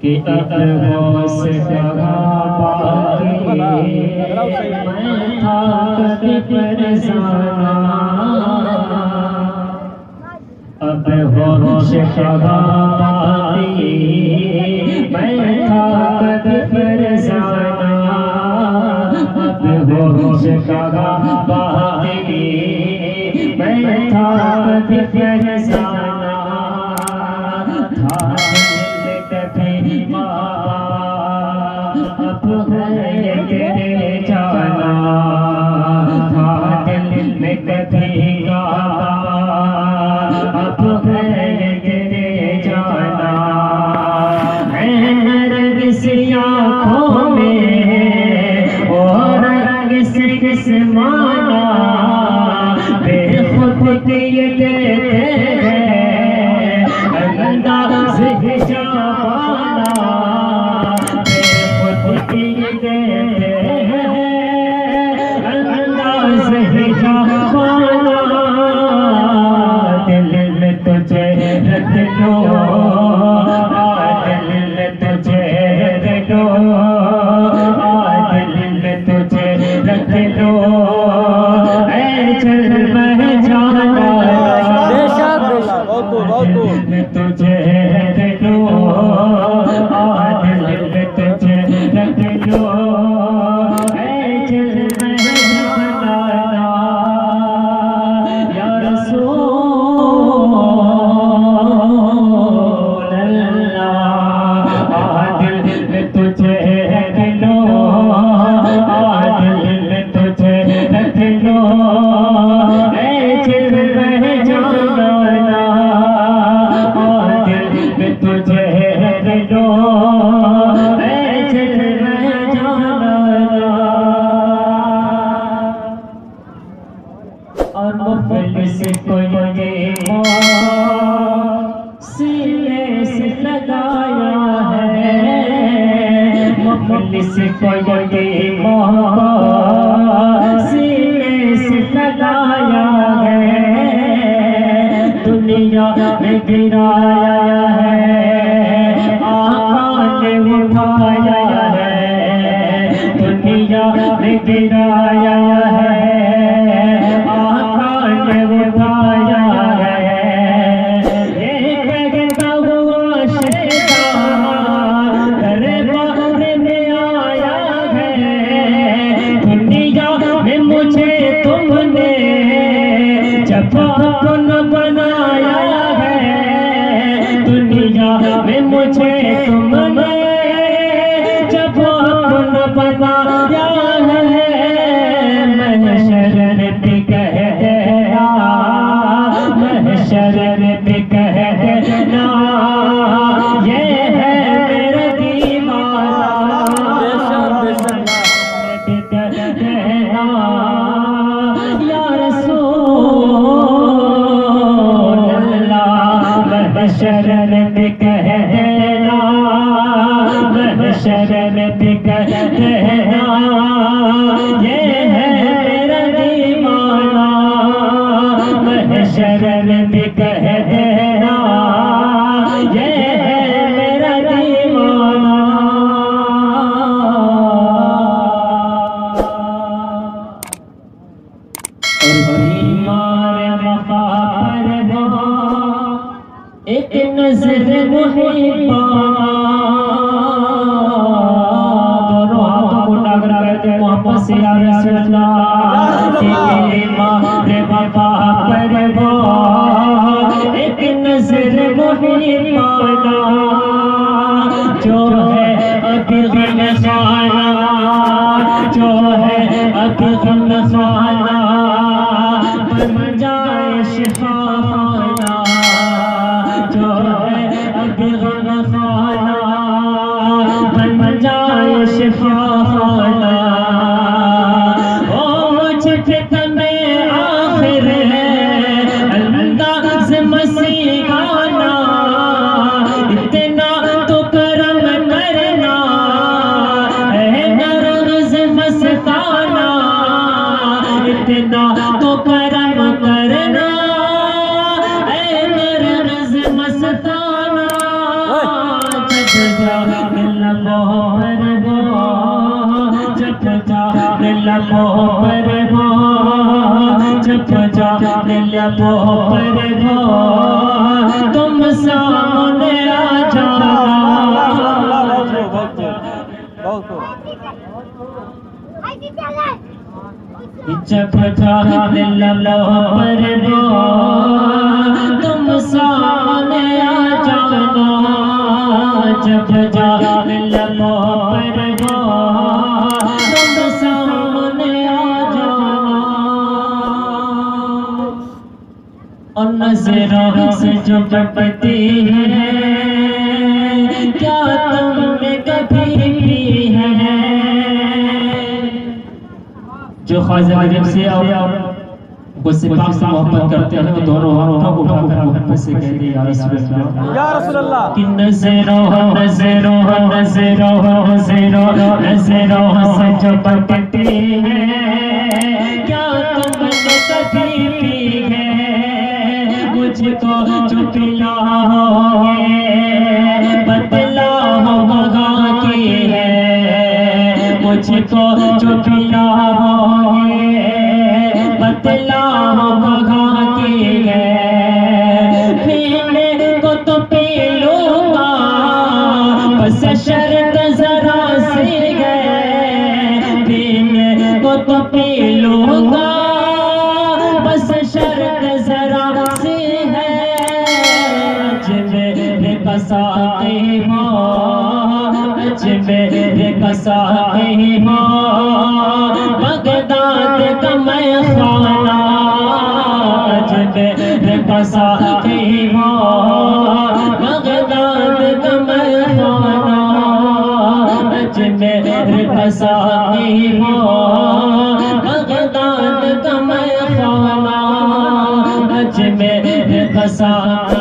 कि अब वो से जगह पाके मैं था कभी परेशाना, अब वो से जगह पाके मैं था कभी परेशाना, अब वो से जगह पाके मैं था कभी परेशाना, अब है तेरे जाना, था दिल में कभी गाना, अब है तेरे जाना, है किस आँखों में और किस किस माना, बेखुद के ये देते हैं अंदाज़ जाना, दिल में तुझे रख लो, दिल में तुझे रख लो, दिल में तुझे रख लो, चल मैं जाना, दिल में तुझे रख लो, दिल में तुझे रख लो, चल मैं जाना, या रसूल अल्लाह, दिल में तुझे रख लो, दिल में तुझे रख लो, चल मैं जाना, दिल में तुझे रख लो, चल मैं जाना, और मुफलिस को ये सीने से लगाया है, मुफलिस को ये सीने से लगाया है, दुनिया में गिराया है, आका ने उठाया है, दुनिया में गिराया है, उठाया है, ये कहता हुआ शैतान दरबार में आया है, दुनिया में मुझे तुमने जवान बनाया है, दुनिया में मुझे तुमने जवान बनाया है, महशर पे कहना, महशर पे कहना, ये है मेरा दीवाना, कहना या रसूल अल्लाह, महशर पे कहना, महशर पे कहना, ये है मेरा दीवाना, महशर पे कहना, ये है मेरा दीवाना, और बीमार वफा पर एक नजर मुहिब्बा, दोनों हाथों को टकरा करके मोहब्बत से या रसूल अल्लाह, बीमार वफा पर एक नजर मुहिब्बा, जो है अभी गमखाना, जो है अभी गमखाना, बन जाए शिफाखाना, जो है अभी गमखाना, बन जाए शिफाखाना, ओ चिट्ठी में आखिर अंदाज़ मसीह गाना, इतना तो करम करना है नर्ज़ मस्ताना, इतना खुदा तो करम करना ऐ नरगिस मस्ताना जब जाने लबों पर वो जब जाने लबों पर वो जब जाने लबों पर वो तुम सामने आ जाना जब जाने लबों पर वो तुम सामने आ जाना जब जाने लबों पर वो तुम सामने आ जाना और नजरों से जो बहती है क्या तुमने कभी पी है जो ख्वाजा गरीब से और गुस्से पाक से मोहब्बत करते हैं वो दोनों हाथों को उठाकर मोहब्बत से कहते हैं या रसूल अल्लाह कि नजरों नजरों नजरों नजरों नजरों से जो बहती है क्या तुमने कभी पी है मुझको जो पिलाओगे बदलाओ कहाँ की है मुझको जो पिलाओगे बदलाओ कहाँ की है पीने को तो पी लूँगा बस शर्त जरा सी है पीने को तो पी लूँगा बस शर्त जरा सी है मेरे कसाते हो मेरे कसाते हो बगदाद का मैं खाना मेरे कसाते हो बगदाद का मैं खाना मेरे कसाते हो बगदाद का मैं खाना मेरे कसाते